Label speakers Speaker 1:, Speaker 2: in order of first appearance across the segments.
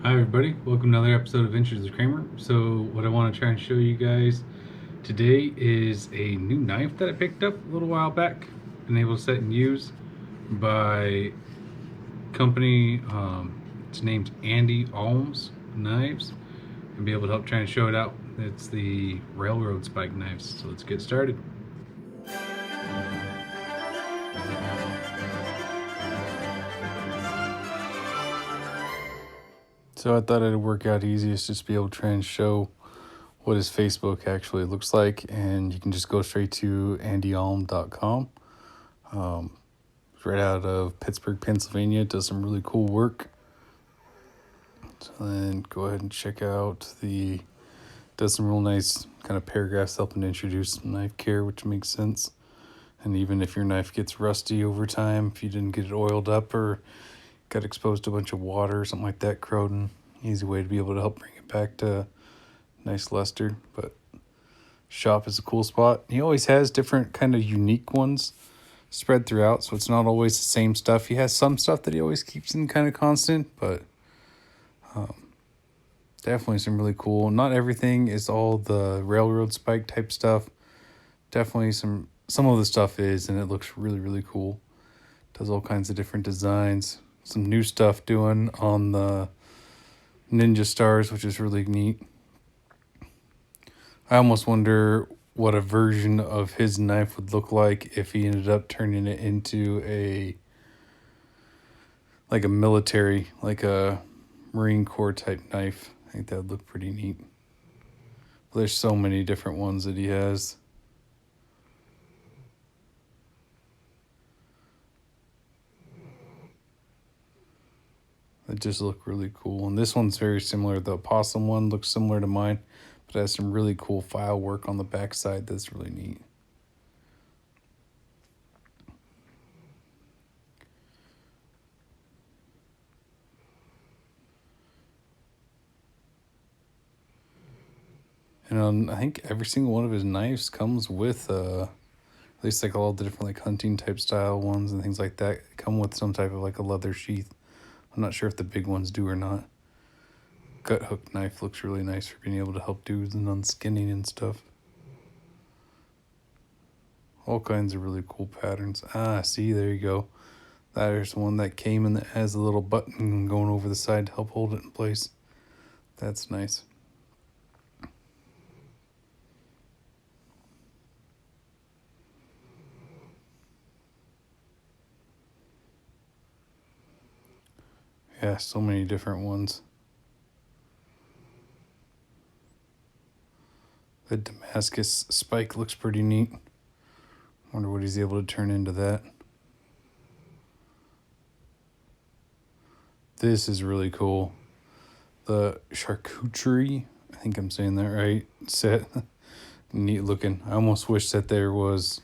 Speaker 1: Hi everybody, welcome to another episode of Adventures of Kramer. So what I want to try and show you guys today is a new knife that I picked up a little while back. Been able to set and use by company, its name's Andy Alms Knives. And be able to help try and show it out. It's the railroad spike knives. So let's get started. So I thought it'd work out easiest just to be able to try and show what his Facebook actually looks like, and you can just go straight to andyalm.com. Right out of Pittsburgh, Pennsylvania. It does some really cool work. So then go ahead and check out does some real nice kind of paragraphs helping to introduce knife care, which makes sense. And even if your knife gets rusty over time, if you didn't get it oiled up or got exposed to a bunch of water or something like that, corroding, easy way to be able to help bring it back to nice luster. But shop is a cool spot. He always has different kind of unique ones spread throughout, so it's not always the same stuff. He has some stuff that he always keeps in kind of constant, but definitely some really cool. Not everything is all the railroad spike type stuff. Definitely some of the stuff is, and it looks really cool. Does all kinds of different designs. Some new stuff doing on the Ninja Stars, which is really neat. I almost wonder what a version of his knife would look like if he ended up turning it into a military, like a Marine Corps type knife. I think that would look pretty neat. But there's so many different ones that he has. That just look really cool. And this one's very similar. The opossum one looks similar to mine, but has some really cool file work on the backside that's really neat. And I think every single one of his knives comes with, at least like all the different like hunting type style ones and things like that, come with some type of like a leather sheath. I'm not sure if the big ones do or not. Gut hook knife looks really nice for being able to help do the unskinning and stuff. All kinds of really cool patterns. See, there you go. There's one that came and that has a little button going over the side to help hold it in place. That's nice. Yeah, so many different ones. The Damascus spike looks pretty neat. Wonder what he's able to turn into that. This is really cool. The charcuterie, I think I'm saying that right, set. Neat looking. I almost wish that there was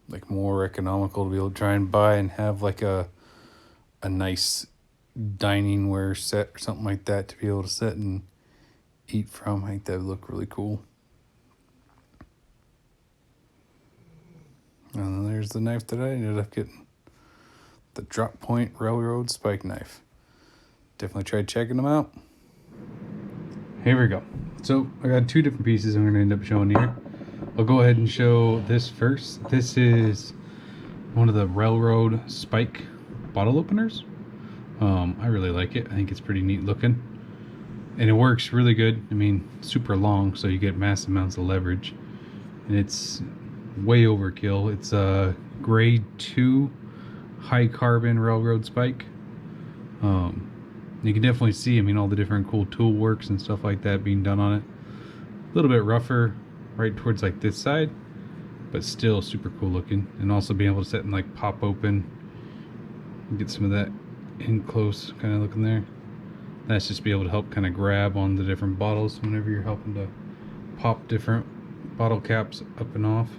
Speaker 1: like more economical to be able to try and buy and have like a nice dining ware set or something like that to be able to sit and eat from. I think that would look really cool. And then there's the knife that I ended up getting. The Drop Point Railroad Spike Knife. Definitely try checking them out. Here we go. So I got two different pieces I'm going to end up showing here. I'll go ahead and show this first. This is one of the Railroad Spike bottle openers. I really like it. I think it's pretty neat looking. And it works really good. I mean, super long, so you get massive amounts of leverage. And it's way overkill. It's a grade 2 high carbon railroad spike. You can definitely see, I mean, all the different cool tool works and stuff like that being done on it. A little bit rougher right towards like this side, but still super cool looking. And also being able to set and like pop open, get some of that in close kind of looking there. That's just be able to help kind of grab on the different bottles whenever you're helping to pop different bottle caps up and off.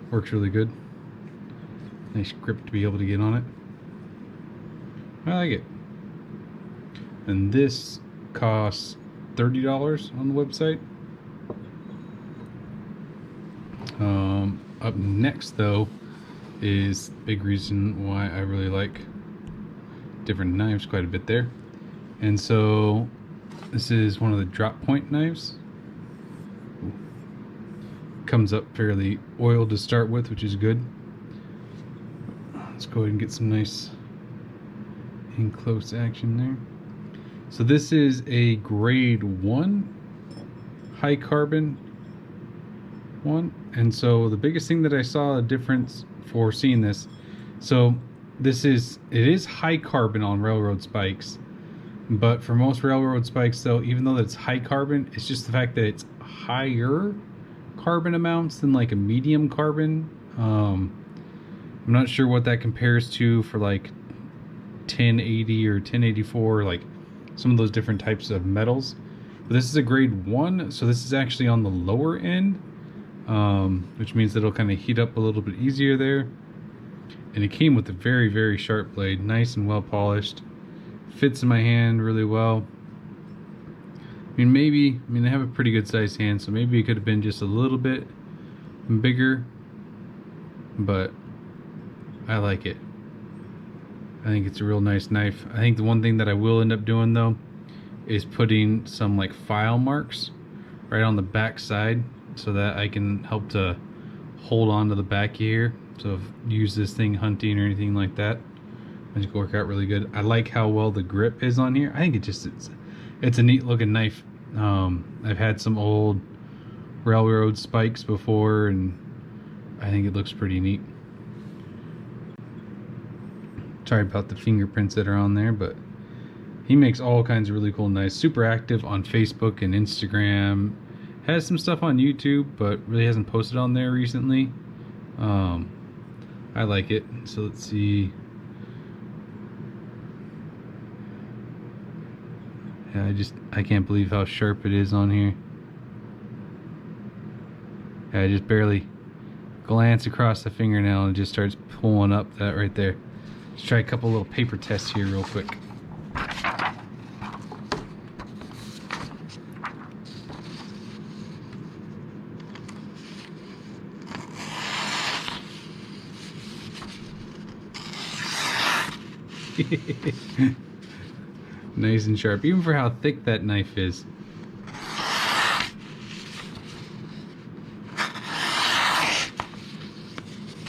Speaker 1: Works really good. Nice grip to be able to get on it. I like it. And this costs $30 on the website. Up next though is the big reason why I really like different knives quite a bit there. And so this is one of the drop point knives. Comes up fairly oiled to start with, which is good. Let's go ahead and get some nice in close action there. So this is a grade 1 high carbon one. And so the biggest thing that I saw a difference for seeing this, so it is high carbon on railroad spikes, but for most railroad spikes though, even though it's high carbon, it's just the fact that it's higher carbon amounts than like a medium carbon. I'm not sure what that compares to for like 1080 or 1084, like some of those different types of metals. But this is a grade 1, so this is actually on the lower end, which means that it'll kind of heat up a little bit easier there. And it came with a very, very sharp blade, nice and well polished. Fits in my hand really well. I mean, I have a pretty good sized hand, so maybe it could have been just a little bit bigger, but I like it. I think it's a real nice knife. I think the one thing that I will end up doing though is putting some like file marks right on the back side so that I can help to hold on to the back here. So if you use this thing hunting or anything like that, it's gonna work out really good. I like how well the grip is on here. I think it's a neat looking knife. I've had some old railroad spikes before, and I think it looks pretty neat. Sorry about the fingerprints that are on there, but he makes all kinds of really cool knives. Super active on Facebook and Instagram. Has some stuff on YouTube, but really hasn't posted on there recently. I like it. So let's see. Yeah, I can't believe how sharp it is on here. Yeah, I just barely glance across the fingernail and it just starts pulling up that right there. Let's try a couple little paper tests here real quick. Nice and sharp, even for how thick that knife is.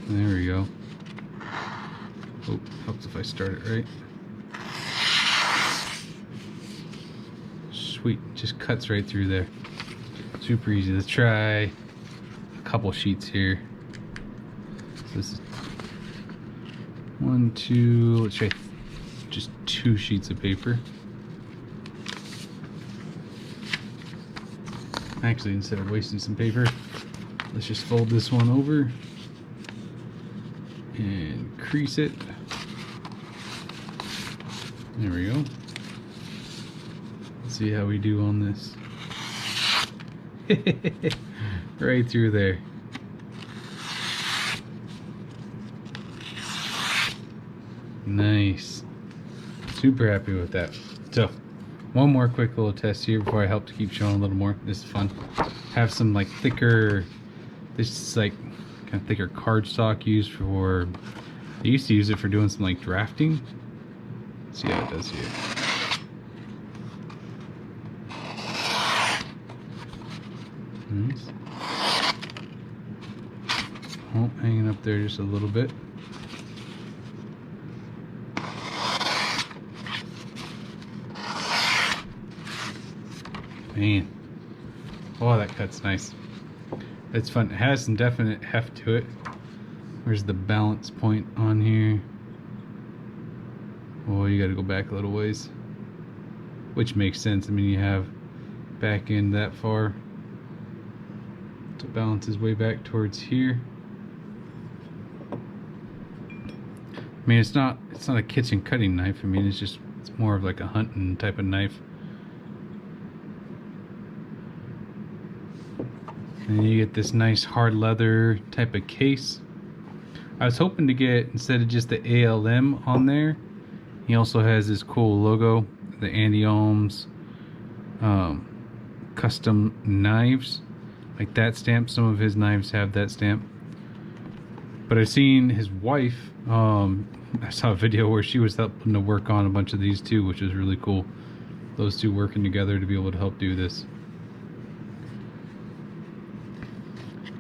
Speaker 1: There we go. Oh, helps if I start it right. Sweet, just cuts right through there. Super easy. Let's try a couple sheets here. So this is 1, 2, let's try just 2 sheets of paper. Actually, instead of wasting some paper, let's just fold this one over and crease it. There we go. Let's see how we do on this. Right through there. Nice. Super happy with that. So, one more quick little test here before I help to keep showing a little more. This is fun. Have some like thicker, this is like kind of thicker cardstock used for, I used to use it for doing some like drafting. Let's see how it does here. Nice. Oh, hanging up there just a little bit. Man, oh, that cut's nice. It's fun. It has some definite heft to it. Where's the balance point on here? Oh, you gotta go back a little ways, which makes sense. I mean, you have back end that far to balance his way back towards here. I mean, it's not a kitchen cutting knife. I mean, it's more of like a hunting type of knife. And you get this nice hard leather type of case. I was hoping to get, instead of just the ALM on there, he also has this cool logo, the Andy Ohms custom knives, like that stamp. Some of his knives have that stamp. But I've seen his wife, I saw a video where she was helping to work on a bunch of these too, which was really cool. Those two working together to be able to help do this.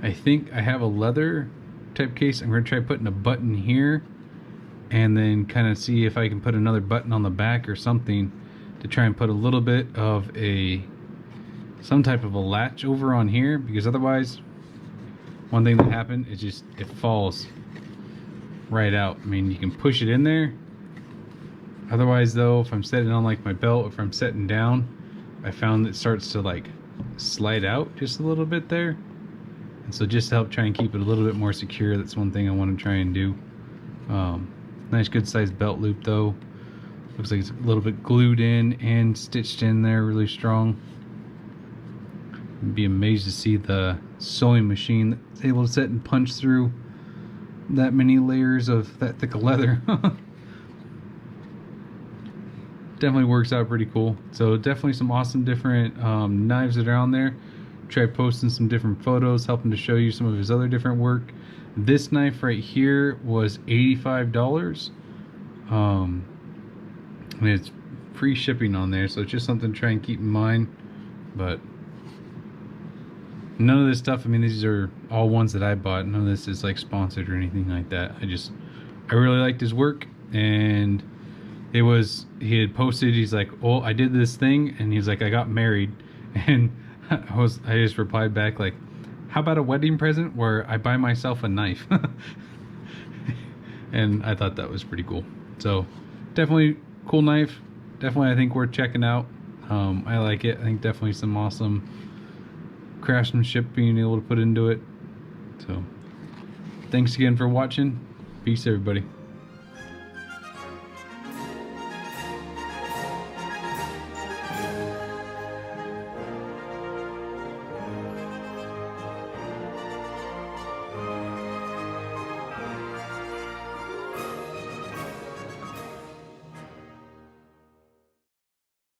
Speaker 1: I think I have a leather type case. I'm going to try putting a button here and then kind of see if I can put another button on the back or something to try and put a little bit of some type of a latch over on here, because otherwise one thing that happened is just it falls right out. I mean, you can push it in there. Otherwise though, if I'm setting on like my belt, if I'm setting down, I found it starts to like slide out just a little bit there. And so just to help try and keep it a little bit more secure, that's one thing I want to try and do. Nice good sized belt loop though. Looks like it's a little bit glued in and stitched in there really strong. I'd be amazed to see the sewing machine that's able to sit and punch through that many layers of that thick of leather. Definitely works out pretty cool. So definitely some awesome different knives that are on there. Try posting some different photos, helping to show you some of his other different work. This knife right here was $85. And it's free shipping on there, so it's just something to try and keep in mind. But none of this stuff, I mean, these are all ones that I bought. None of this is like sponsored or anything like that. I really liked his work, and he had posted, he's like, oh, I did this thing, and he's like, I got married. And I just replied back like, how about a wedding present where I buy myself a knife? And I thought that was pretty cool. So definitely cool knife. Definitely I think worth checking out. I like it. I think definitely some awesome craftsmanship being able to put into it. So thanks again for watching. Peace everybody.